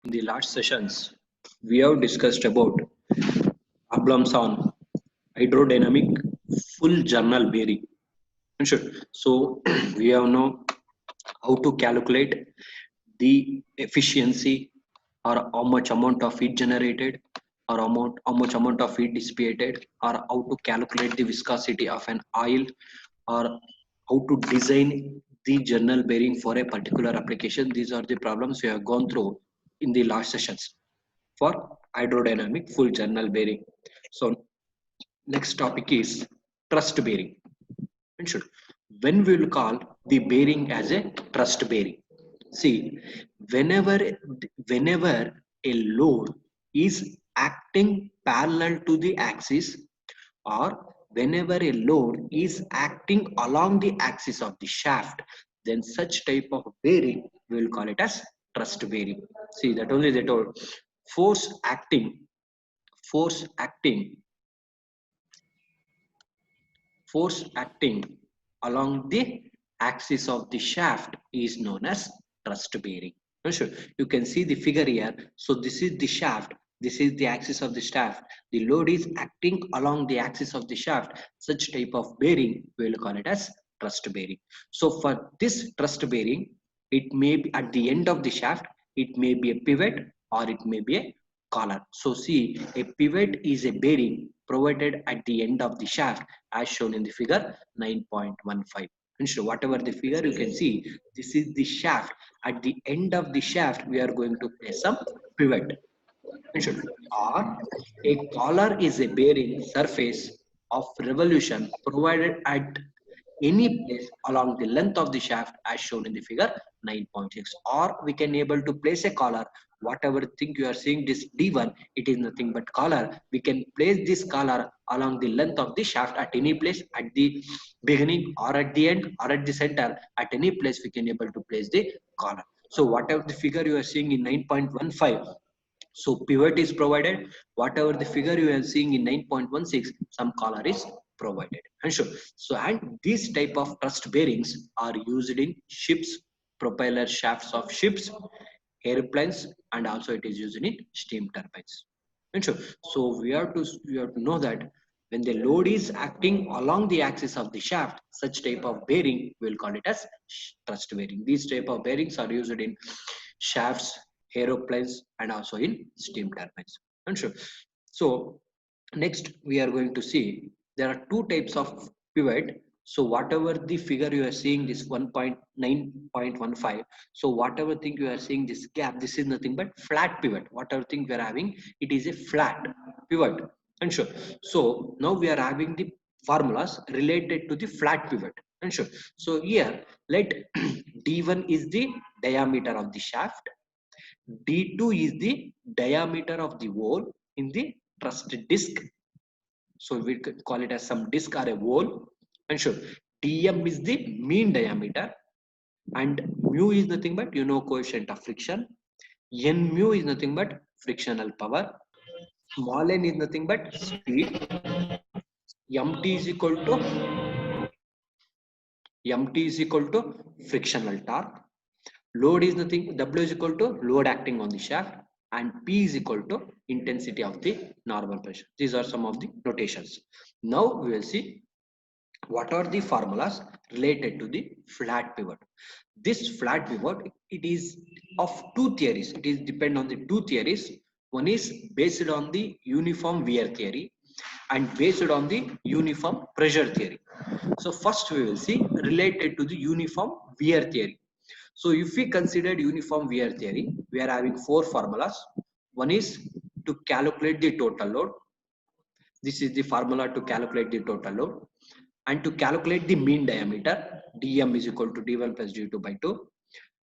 In the last sessions, we have discussed about problems on hydrodynamic full journal bearing. Sure. So we have know how to calculate the efficiency or how much amount of heat generated or how much amount of heat dissipated or how to calculate the viscosity of an oil or how to design the journal bearing for a particular application. These are the problems we have gone through in the last sessions for hydrodynamic full journal bearing. So next topic is trust bearing. Mentioned. When we will call the bearing as a trust bearing. See, whenever whenever a load is acting parallel to the axis or whenever a load is acting along the axis of the shaft, then such type of bearing we will call it as trust bearing. See, that only they told force acting force acting force acting along the axis of the shaft is known as thrust bearing. Now, sure, you can see the figure here. So this is the shaft. This is the axis of the shaft. The load is acting along the axis of the shaft. Such type of bearing, we will call it as thrust bearing. So for this thrust bearing, it may be at the end of the shaft, it may be a pivot or it may be a collar. So see, a pivot is a bearing provided at the end of the shaft as shown in the figure 9.15. And so whatever the figure you can see, this is the shaft. At the end of the shaft, we are going to place some pivot. Or a collar is a bearing surface of revolution provided at any place along the length of the shaft as shown in the figure 9.6. Or we can able to place a collar. Whatever thing you are seeing this D1, it is nothing but collar. We can place this collar along the length of the shaft at any place at the beginning or at the end or at the center. At any place we can able to place the collar. So whatever the figure you are seeing in 9.15, so pivot is provided. Whatever the figure you are seeing in 9.16, some collar is provided. And sure. So and these type of thrust bearings are used in ships, propeller shafts of ships, airplanes, and also it is used in steam turbines. And sure. So we have to know that when the load is acting along the axis of the shaft, such type of bearing we'll call it as thrust bearing. These type of bearings are used in shafts, aeroplanes, and also in steam turbines. And sure. So next we are going to see there are two types of pivot. So whatever the figure you are seeing this 1.9.15, so whatever thing you are seeing this gap, this is nothing but flat pivot. Whatever thing we are having, it is a flat pivot. And sure. So now we are having the formulas related to the flat pivot. And sure. So here let D1 is the diameter of the shaft, D2 is the diameter of the hole in the truss disc. So we could call it as some disc or a hole. And sure, Dm is the mean diameter, and mu is nothing but coefficient of friction. N mu is nothing but frictional power. Small n is nothing but speed. Mt is equal to frictional torque. Load is nothing, W is equal to load acting on the shaft, and P is equal to intensity of the normal pressure. These are some of the notations. Now we will see what are the formulas related to the flat pivot. This flat pivot, it is of two theories. It is depend on the two theories. One is based on the uniform wear theory and based on the uniform pressure theory. So first we will see related to the uniform wear theory. So if we consider uniform wear theory, we are having four formulas. One is to calculate the total load. This is the formula to calculate the total load. And to calculate the mean diameter, dm is equal to d1 plus d2 by 2.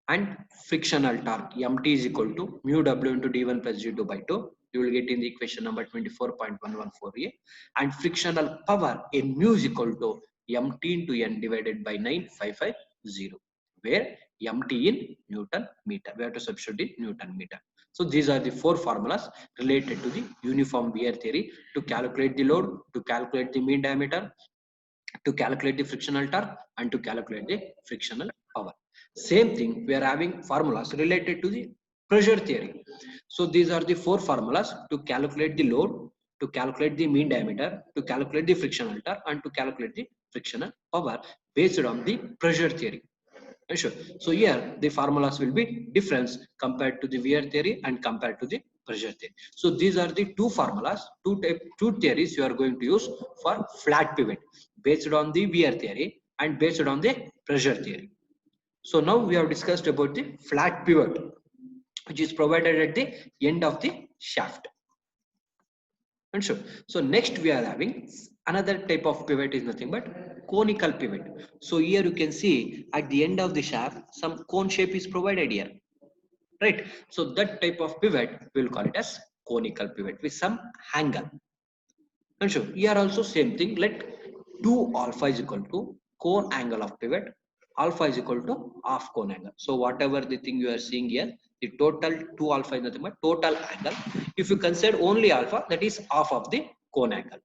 And frictional torque, mt is equal to mu w into d1 plus d2 by 2. You will get in the equation number 24.114a. And frictional power, n mu is equal to mt into n divided by 9550, where mt in Newton meter. We have to substitute in Newton meter. So these are the four formulas related to the uniform wear theory to calculate the load, to calculate the mean diameter, to calculate the frictional torque, and to calculate the frictional power. Same thing, we are having formulas related to the pressure theory. So these are the four formulas to calculate the load, to calculate the mean diameter, to calculate the frictional torque, and to calculate the frictional power based on the pressure theory. Sure. So here the formulas will be different compared to the wear theory and compared to the pressure theory. So these are the two formulas, two theories you are going to use for flat pivot based on the wear theory and based on the pressure theory. So now we have discussed about the flat pivot, which is provided at the end of the shaft. And sure. So next we are having another type of pivot is nothing but conical pivot. So here you can see at the end of the shaft, some cone shape is provided here, right? So that type of pivot we will call it as conical pivot with some angle. And sure, here also same thing. Let 2 alpha is equal to cone angle of pivot. Alpha is equal to half cone angle. So whatever the thing you are seeing here, the total 2 alpha is nothing but total angle. If you consider only alpha, that is half of the cone angle.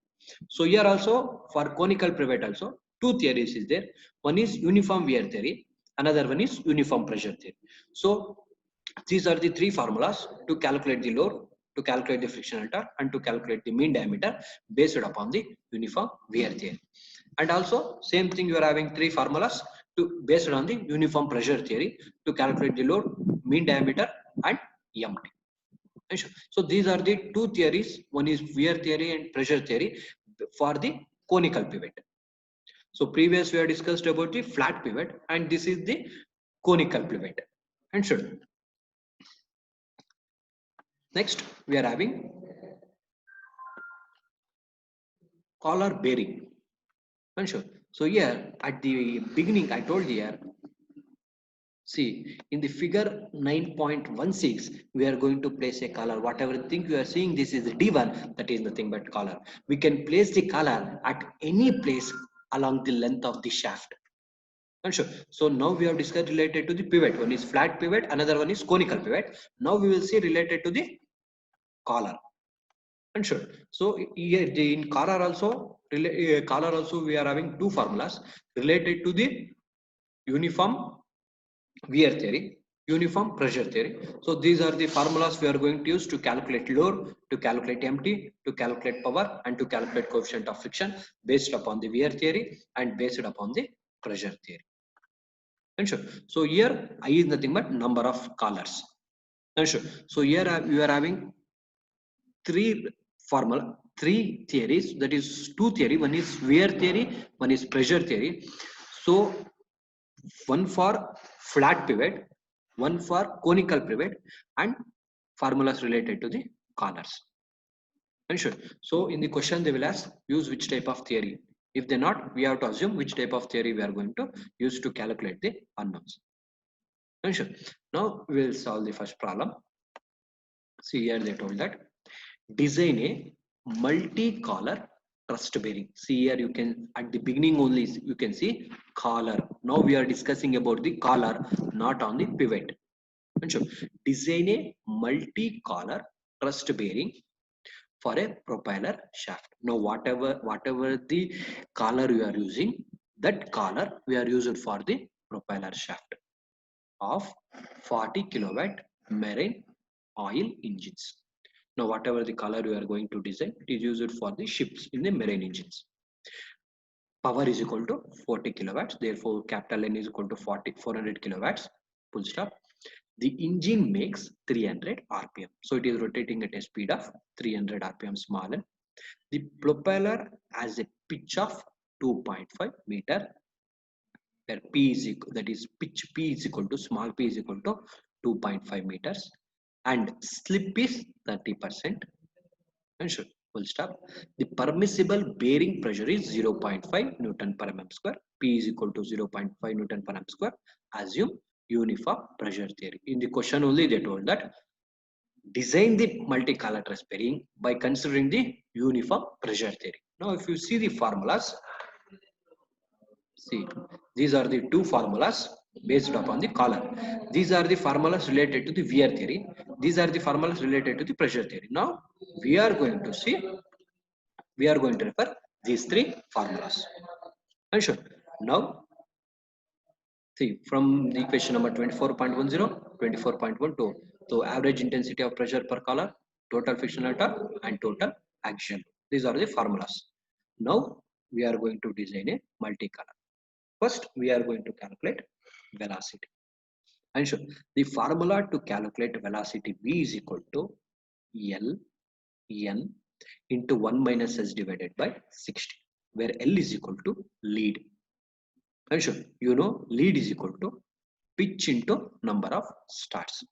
So here also for conical pivot also two theories is there. One is uniform wear theory. Another one is uniform pressure theory. So these are the three formulas to calculate the load, to calculate the frictional torque, and to calculate the mean diameter based upon the uniform wear theory. And also same thing, you are having three formulas to based on the uniform pressure theory to calculate the load, mean diameter, and MT. So these are the two theories. One is wear theory and pressure theory for the conical pivot. So previous we have discussed about the flat pivot, and this is the conical pivot. And sure. Next we are having collar bearing. And sure. So here at the beginning I told here, see in the figure 9.16 we are going to place a collar. Whatever thing you are seeing, this is D1, that is nothing but collar. We can place the collar at any place along the length of the shaft. And sure. So now we have discussed related to the pivot. One is flat pivot, another one is conical pivot. Now we will see related to the collar. And sure. So here in collar also we are having two formulas related to the uniform wear theory, uniform pressure theory. So these are the formulas we are going to use to calculate load, to calculate MT, to calculate power, and to calculate coefficient of friction based upon the wear theory and based upon the pressure theory. And sure. So here I is nothing but number of collars. And sure. So here we are having three theories. That is two theory. One is wear theory, one is pressure theory. So one for flat pivot, one for conical pivot, and formulas related to the collars. And sure. So in the question they will ask use which type of theory. If they not, we have to assume which type of theory we are going to use to calculate the unknowns. And sure. Now we will solve the first problem. See here they told that design a multi-collar truss bearing. See here you can at the beginning only you can see collar. Now we are discussing about the collar, not on the pivot. And sure. Design a multi-collar truss bearing for a propeller shaft. Now whatever the collar you are using, that collar we are using for the propeller shaft of 40 kilowatt marine oil engines. Now whatever the color you are going to design, it is used for the ships in the marine engines. Power is equal to 40 kilowatts, therefore capital N is equal to 400 kilowatts, full stop. The engine makes 300 rpm, so it is rotating at a speed of 300 rpm small n. The propeller has a pitch of 2.5 meter, where p is equal, that is pitch p is equal to small p is equal to 2.5 meters, and slip is 30%. And sure, full stop. The permissible bearing pressure is 0.5 Newton per mm square. P is equal to 0.5 Newton per mm square. Assume uniform pressure theory. In the question only they told that design the multi-collar truss bearing by considering the uniform pressure theory. Now if you see the formulas, see these are the two formulas based upon the collar. These are the formulas related to the wear theory. These are the formulas related to the pressure theory. Now we are going to refer these three formulas. And sure. Now see from the question number 24.10, 24.12, So average intensity of pressure per collar, total frictional torque, and total axial. These are the formulas. Now we are going to design a multicolor. First, we are going to calculate velocity. And sure, the formula to calculate velocity V is equal to L N into 1 minus S divided by 60, where L is equal to lead. And sure, you know lead is equal to pitch into number of starts.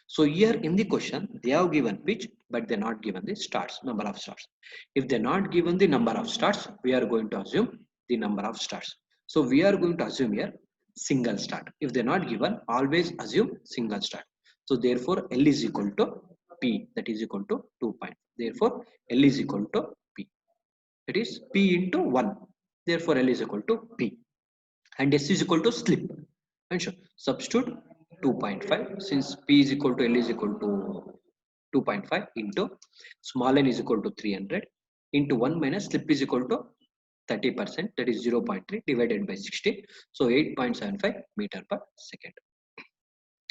So here in the question, they have given pitch, but they're not given the starts, number of starts. If they're not given the number of starts, we are going to assume the number of starts. So we are going to assume here single start. If they're not given, always assume single start. So therefore L is equal to P, that is equal to 2 point. Therefore L is equal to P. That is P into 1. Therefore L is equal to P. And S is equal to slip. And sure, substitute 2.5, since P is equal to L is equal to 2.5 into small n is equal to 300 into 1 minus slip is equal to 30%, that is 0.3 divided by 60. So 8.75 meter per second.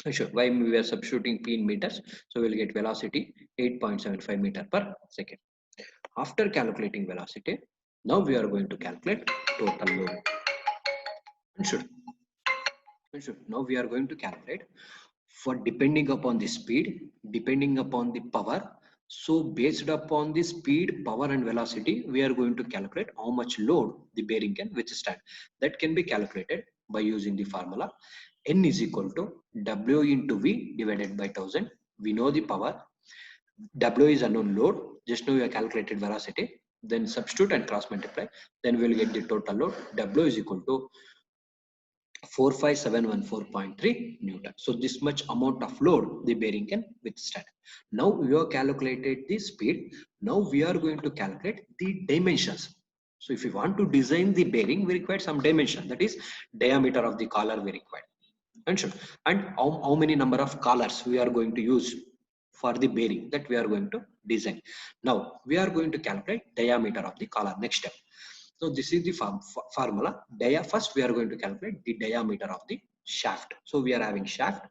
Sure, why we are substituting P in meters, so we'll get velocity 8.75 meter per second. After calculating velocity, now we are going to calculate total load. Sure. Sure. Now we are going to calculate for depending upon the speed, depending upon the power. So based upon the speed, power and velocity, we are going to calculate how much load the bearing can withstand. That can be calculated by using the formula N is equal to W into V divided by 1000. We know the power. W is unknown load. Just now we have calculated velocity. Then substitute and cross multiply. Then we will get the total load. W is equal to 45714.3 Newton. So this much amount of load the bearing can withstand. Now we have calculated the speed. Now we are going to calculate the dimensions. So if you want to design the bearing, we require some dimension, that is diameter of the collar we require. And sure. And how many number of collars we are going to use for the bearing that we are going to design. Now we are going to calculate diameter of the collar. Next step. So this is the formula. First we are going to calculate the diameter of the shaft. So we are having shaft,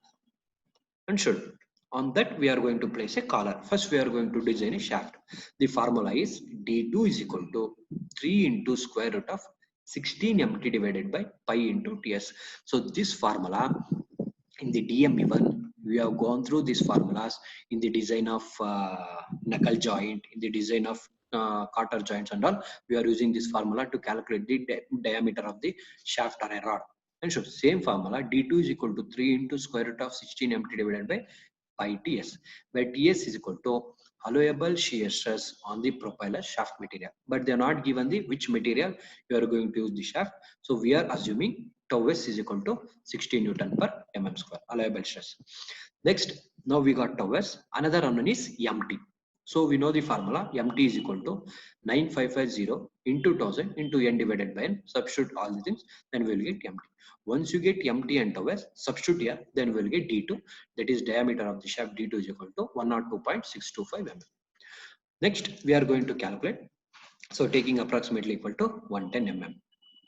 and should on that we are going to place a collar. First we are going to design a shaft. The formula is D2 is equal to 3 into square root of 16 mt divided by pi into ts. So this formula in the DME1 we have gone through these formulas in the design of knuckle joint, in the design of cotter joints and all. We are using this formula to calculate the diameter of the shaft or a rod. And so same formula D2 is equal to 3 into square root of 16 mt divided by pi ts, where ts is equal to allowable shear stress on the propeller shaft material. But they are not given the which material you are going to use the shaft. So we are assuming tau s is equal to 60 Newton per mm square, allowable stress. Next, now we got tau s. Another unknown is mt. So we know the formula mt is equal to 9550 into 1000 into n divided by n. Substitute all the things, then we will get mt. Once you get mt and tau s, substitute here, then we will get d2. That is diameter of the shaft. D2 is equal to 102.625 mm. Next, we are going to calculate. So taking approximately equal to 110 mm.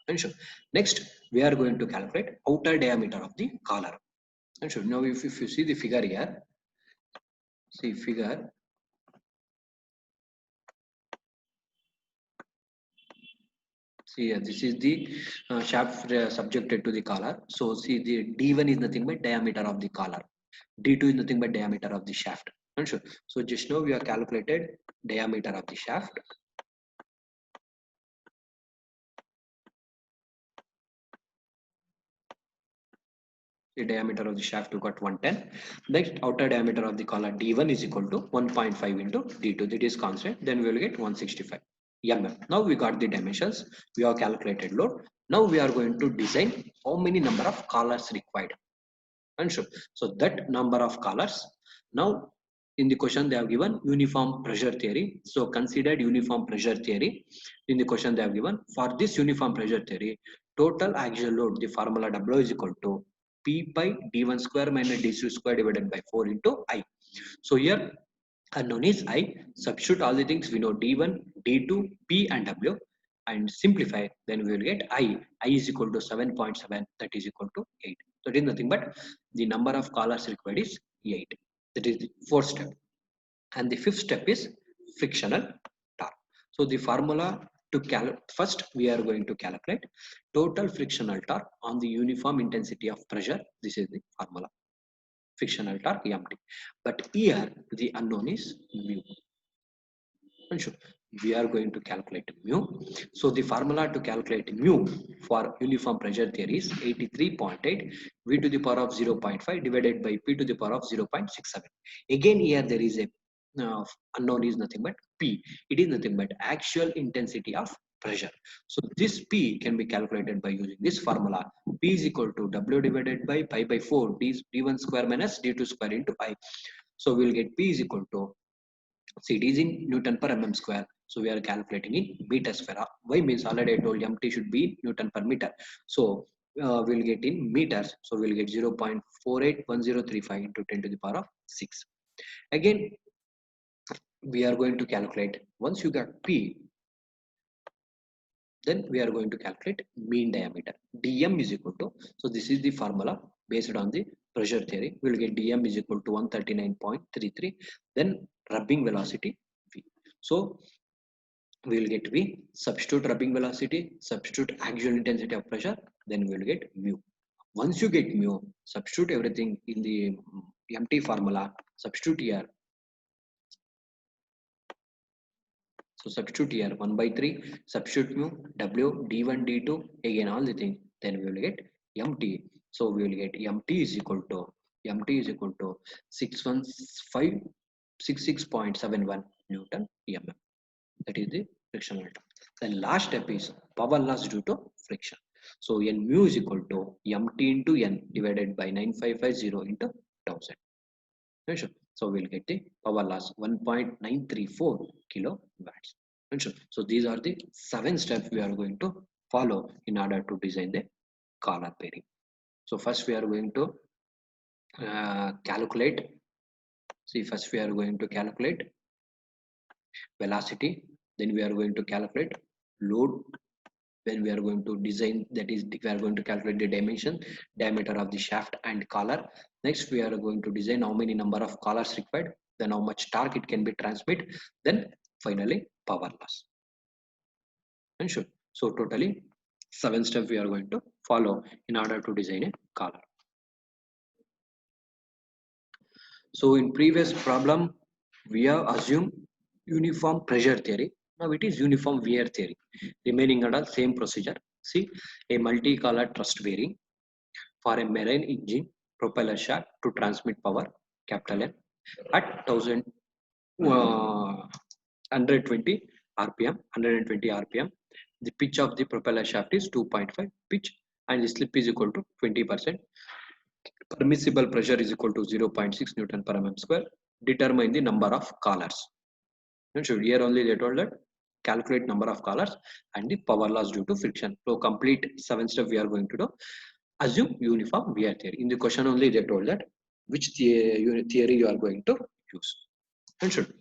And sure. Next, we are going to calculate outer diameter of the collar. And sure. Now, if you see the figure here, see figure. See here, this is the shaft subjected to the collar. So see the D1 is nothing but diameter of the collar. D2 is nothing but diameter of the shaft. And sure. So just now we have calculated diameter of the shaft. The diameter of the shaft we got 110. Next, outer diameter of the collar D1 is equal to 1.5 into D2. That is constant. Then we will get 165 mm. Now we got the dimensions. We have calculated load. Now we are going to design how many number of collars required. And sure. So that number of collars. Now in the question they have given uniform pressure theory. So considered uniform pressure theory. In the question they have given for this uniform pressure theory, total axial load, the formula W is equal to P by D1 square minus D2 square divided by 4 into I. So here unknown is I. Substitute all the things we know D1, D2, P and W and simplify, then we will get I. I is equal to 7.7, that is equal to 8. So it is nothing but the number of collars required is 8. That is the fourth step. And the fifth step is frictional torque. So the formula to first we are going to calculate total frictional torque on the uniform intensity of pressure. This is the formula, frictional torque MT. But here the unknown is mu. And sure, we are going to calculate mu. So the formula to calculate mu for uniform pressure theory is 83.8 V to the power of 0.5 divided by P to the power of 0.67. Again here there is a unknown is nothing but P. It is nothing but actual intensity of pressure. So this P can be calculated by using this formula. P is equal to W divided by pi by 4 d1 square minus d2 square into I. So we will get P is equal to, see, it is in Newton per mm square. So we are calculating in meter square. Why means already I told MT should be Newton per meter. So we'll get in meters. So we'll get 0.481035 into 10 to the power of 6. Again, we are going to calculate, once you got P, then we are going to calculate mean diameter. dm is equal to, so this is the formula based on the pressure theory. We'll get dm is equal to 139.33, then rubbing velocity v. So we'll get v, substitute rubbing velocity, substitute actual intensity of pressure, then we'll get mu. Once you get mu, substitute everything in the MT formula, substitute here. So substitute here 1 by 3, substitute mu, W, D1, D2, again all the things, then we will get MT. So we will get MT is equal to 66.71 Newton mm. That is the frictional torque. Then last step is power loss due to friction. So N mu is equal to MT into N divided by 9550 into 1000. Sure. So we'll get the power loss 1.934 kilowatts. Sure. So these are the 7 steps we are going to follow in order to design the collar bearing. So first we are going to calculate. See, first we are going to calculate velocity. Then we are going to calculate load. When we are going to design, that is, we are going to calculate the diameter of the shaft and collar. Next we are going to design how many number of collars required, then how much torque it can be transmit, then finally power loss. And sure, so totally 7 steps we are going to follow in order to design a collar. So in previous problem we have assumed uniform pressure theory. Now it is uniform wear theory, remaining under same procedure. See, a multi-collar truss bearing for a marine engine propeller shaft to transmit power, capital N, at 120 rpm, 120 rpm. The pitch of the propeller shaft is 2.5 pitch, and the slip is equal to 20%. Permissible pressure is equal to 0.6 Newton per mm square. Determine the number of collars. Here only they told that calculate number of collars and the power loss due to friction. So complete 7 steps we are going to do. Assume uniform wear theory. In the question only they told that which theory you are going to use. And should.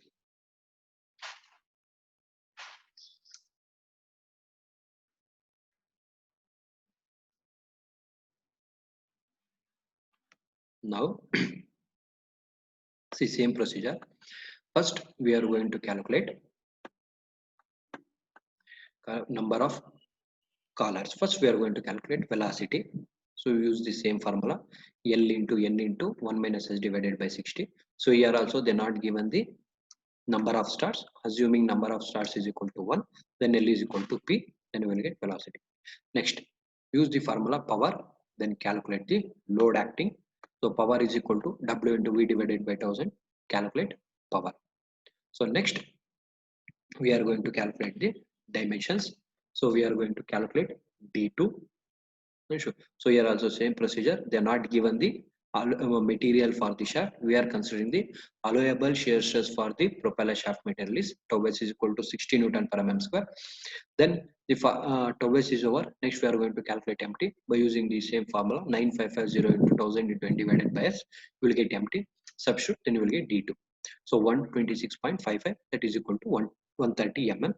Now see, same procedure. First we are going to calculate number of collars. First we are going to calculate velocity. So we use the same formula, L into N into 1 minus S divided by 60. So here also they not given the number of stars. Assuming number of stars is equal to 1, then L is equal to P, then we will get velocity. Next, use the formula power, then calculate the load acting. So power is equal to W into V divided by 1000, calculate power. So next, we are going to calculate the dimensions. So we are going to calculate D2. So here also same procedure. They are not given the material for the shaft. We are considering the allowable shear stress for the propeller shaft material is tau s is equal to 60 Newton per mm square. Then the tau s is over. Next we are going to calculate MT by using the same formula, 9550 into 1000 into n divided by s. We will get MT. Substitute, then you will get D2. So 126.55, that is equal to 130 mm.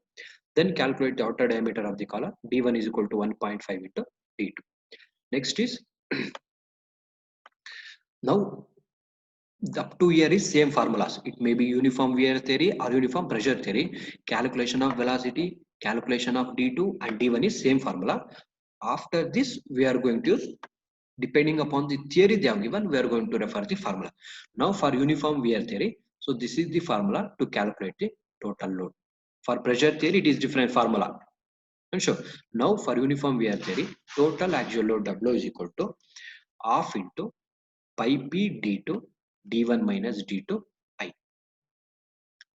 Then calculate the outer diameter of the collar. D1 is equal to 1.5 into D2. Next is now Up to here is same formulas. It may be uniform wear theory or uniform pressure theory. Calculation of velocity, calculation of D2 and D1 is same formula. After this, we are going to use, depending upon the theory they have given, we are going to refer the formula. Now for uniform wear theory, so this is the formula to calculate the total load. For pressure theory, it is different formula. And sure. Now for uniform wear theory, total axial load W is equal to half into pi p d2 d1 minus d2 I.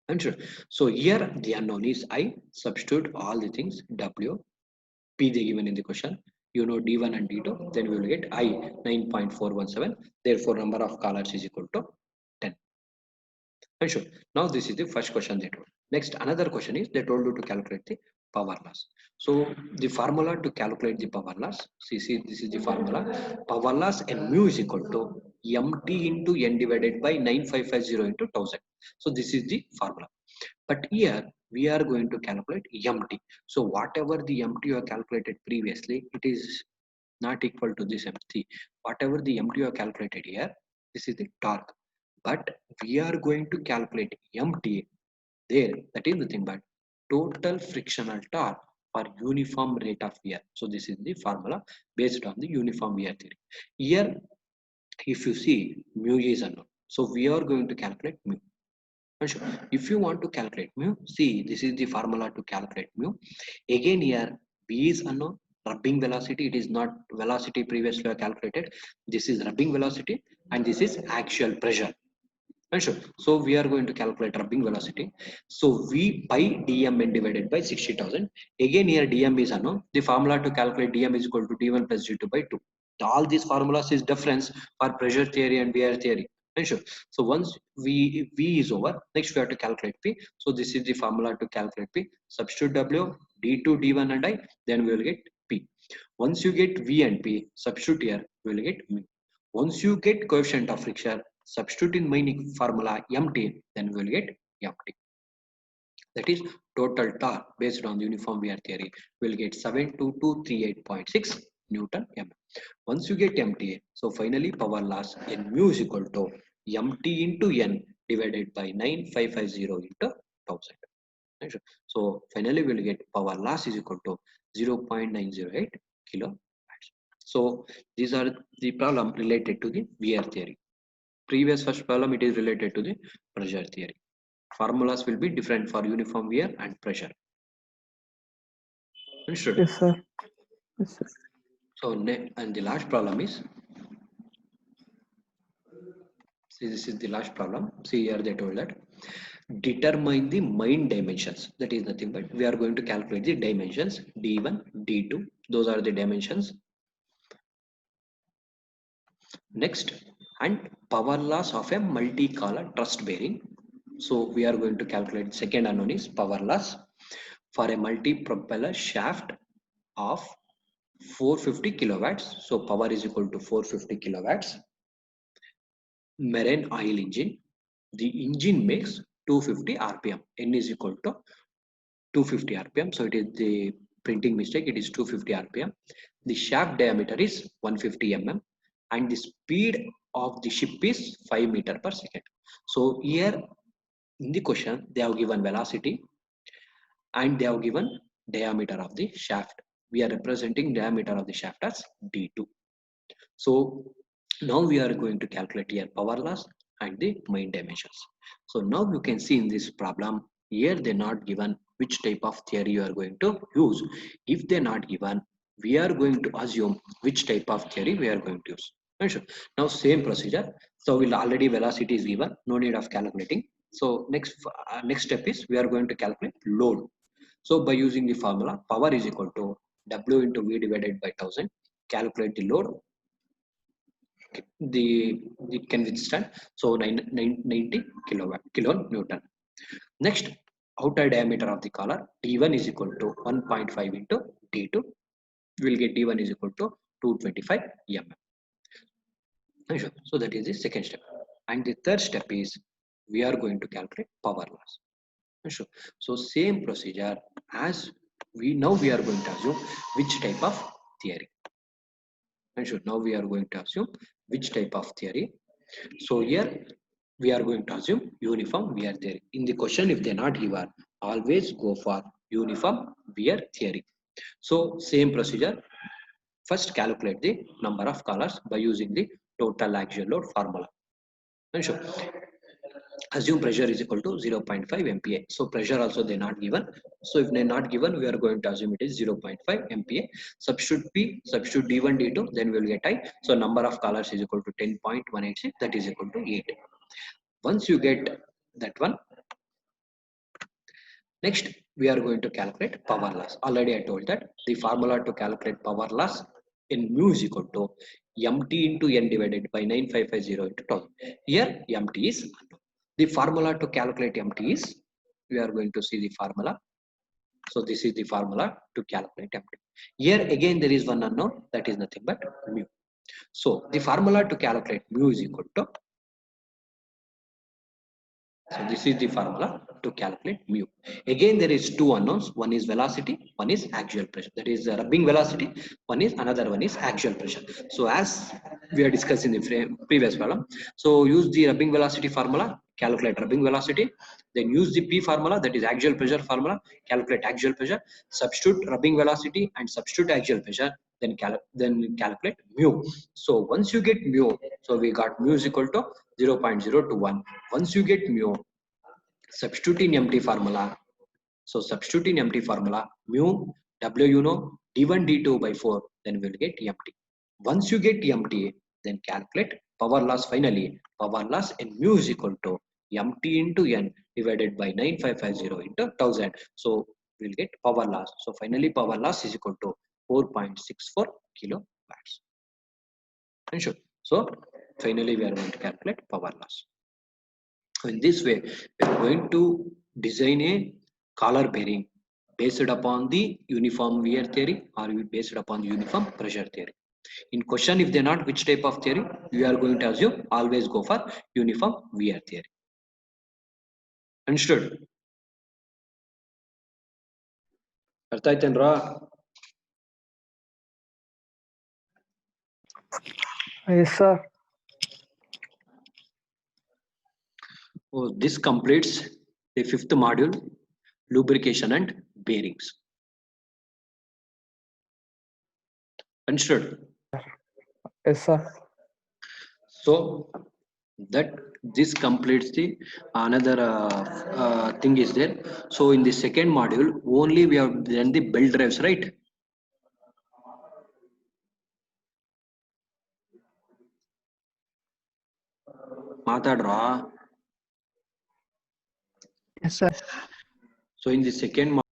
And sure. So here the unknown is I. Substitute all the things W, P they given in the question. You know D1 and D2, then we will get I 9.417. Therefore, number of collars is equal to 10. And sure. Now this is the first question they told. Next, another question is they told you to calculate the power loss. So the formula to calculate the power loss, see this is the formula. Power loss and mu is equal to MT into N divided by 9550 into 1000. So this is the formula. But here we are going to calculate MT. So whatever the MT you have calculated previously, it is not equal to this MT. Whatever the MT you have calculated here, this is the torque. But we are going to calculate MT there. That is nothing but total frictional torque for uniform rate of wear. So this is the formula based on the uniform wear theory. Here, if you see mu is unknown, so we are going to calculate mu. Sure. If you want to calculate mu, see this is the formula to calculate mu. Again here v is unknown. Rubbing velocity, it is not velocity previously calculated. This is rubbing velocity and this is actual pressure. And sure. So we are going to calculate rubbing velocity. So V by dmn divided by 60,000. Again here dm is unknown. The formula to calculate dm is equal to d1 plus d2 by 2. All these formulas is difference for pressure theory and wear theory. And sure. So once V is over, next we have to calculate P. So this is the formula to calculate P. Substitute W, D2, D1 and I, then we will get P. Once you get V and P, substitute here, we will get mu. Once you get coefficient of friction, substitute in my formula MT, then we will get MT. That is total torque based on the uniform wear theory. We will get 72238.6 Newton M. Once you get MT, so finally power loss in mu is equal to MT into N divided by 9550 into 1000. So finally we will get power loss is equal to 0.908 kilowatts. So these are the problem related to the wear theory. Previous first problem, it is related to the pressure theory. Formulas will be different for uniform wear and pressure. Understood? Yes, sir. Yes, sir. So and the last problem is, see this is the last problem. See here they told that determine the main dimensions. That is nothing but we are going to calculate the dimensions D1, D2. Those are the dimensions. Next, and power loss of a multi-collar truss bearing. So we are going to calculate second unknown is power loss for a multi-propeller shaft of 450 kilowatts. So power is equal to 450 kilowatts. Marine oil engine. The engine makes 250 RPM. N is equal to 250 RPM. So it is the printing mistake. It is 250 RPM. The shaft diameter is 150 mm and the speed of the ship is 5 meter per second. So here in the question they have given velocity and they have given diameter of the shaft. We are representing diameter of the shaft as D2. So now we are going to calculate here power loss and the main dimensions. So now you can see in this problem here they not given which type of theory you are going to use. If they not given, we are going to assume which type of theory we are going to use. Sure. Now same procedure. So we'll already velocity is given, no need of calculating. So next step is we are going to calculate load. So by using the formula, power is equal to W into V divided by 1000. Calculate the load. The it can withstand so 90 kilonewton. Next, outer diameter of the collar D1 is equal to 1.5 into D2. We will get D1 is equal to 225 mm. So that is the second step. And the third step is we are going to calculate power loss. Sure. So same procedure as we are going to assume which type of theory. Sure. Now we are going to assume which type of theory. So here we are going to assume uniform wear theory. In the question, if they're not given, always go for uniform wear theory. So same procedure. First, calculate the number of colors by using the total axial load formula. And sure, assume pressure is equal to 0.5 MPa. So pressure also they're not given. So if they're not given, we are going to assume it is 0.5 MPa. Substitute P, substitute D1, D2, then we will get I. So number of colors is equal to 10.186, that is equal to 8. Once you get that one, next we are going to calculate power loss. Already I told that the formula to calculate power loss in mu is equal to mt into n divided by 9550 into 1000. Here mt is unknown. The formula to calculate mt is, we are going to see the formula. So this is the formula to calculate mt. Here again there is one unknown, that is nothing but mu. So the formula to calculate mu is equal to, so this is the formula to calculate mu. Again, there is two unknowns. One is velocity, one is axial pressure. That is rubbing velocity. Another one is axial pressure. So as we are discussing in the previous problem, so use the rubbing velocity formula, calculate rubbing velocity. Then use the P formula, that is axial pressure formula, calculate axial pressure. Substitute rubbing velocity and substitute axial pressure. Then calculate mu. So once you get mu, so we got mu is equal to 0.021. Once you get mu, substitute in empty formula. So substitute in empty formula, mu, W you know, D1, D2 by 4, then we'll get empty. Once you get empty, then calculate power loss finally. Power loss in mu is equal to empty into n divided by 9550 into 1000. So we'll get power loss. So finally power loss is equal to 4.64 kilowatts. And sure. So finally we are going to calculate power loss. So in this way, we are going to design a collar bearing based upon the uniform wear theory or based upon the uniform pressure theory. In question, if they're not, which type of theory? We are going to assume always go for uniform wear theory. Understood? ಅರ್ಥ ಆಯ್ತೇನ್ರಾ? Yes, sir. Oh, this completes the 5th module, lubrication and bearings. Understood? Yes, sir. So that this completes the another thing is there. So in the second module only we have done the belt drives, right? Matadra. Yes, sir. So in the second